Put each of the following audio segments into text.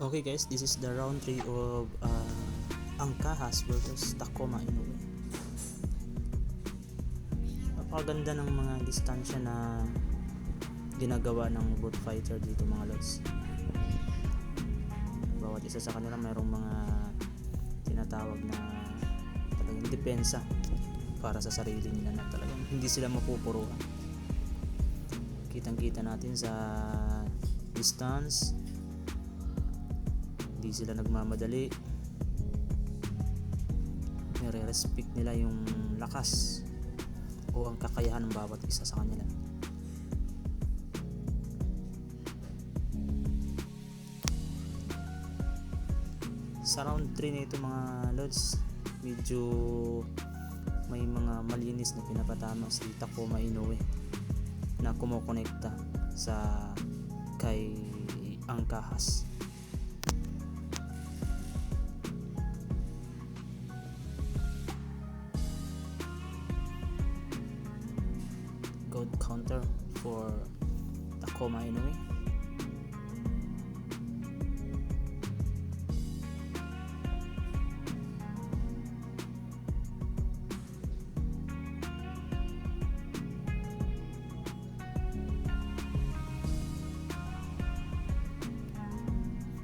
Okay guys, this is the round 3 of Angkahas versus Tacoma Inoue. Napakaganda ng mga distansya na ginagawa ng both fighter dito mga lods. Bawat isa sa kanila mayroong mga tinatawag na talagang depensa para sa sarili nila na talagang hindi sila mapupuruhan. Kitang-kita natin sa distance, hindi sila nagmamadali, nire-respect nila yung lakas o ang kakayahan ng bawat isa sa kanila. Sa round 3 na ito mga lods, medyo may mga malinis na pinapatama si Tacoma Inoue na kumokonekta sa kay Angkahas. Good counter for Tacoma Inoue.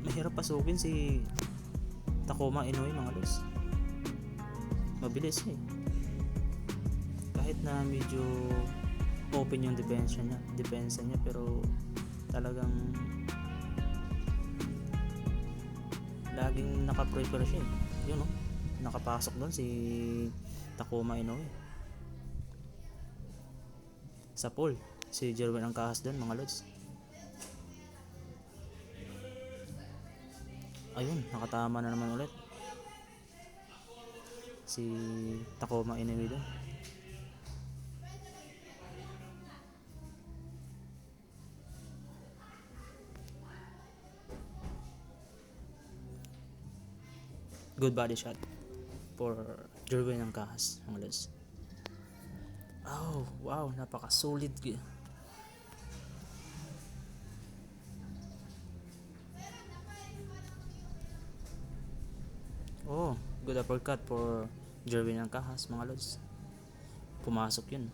Mahirap pasukin si Tacoma Inoue mga lods. Mabilis kahit na medyo open yung depensa niya pero talagang laging naka-prepare siya yun nakapasok doon si Tacoma Inoue sa pool. Si Jerwin Angkahas doon mga lods. Ayun, nakatama na naman ulit si Tacoma Inoue doon. Good body shot for Jerwin Angkahas mga lods. Oh wow, napaka-solid. Oh, good uppercut for Jerwin Angkahas mga lods. Pumasok yun.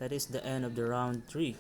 That is the end of the round 3.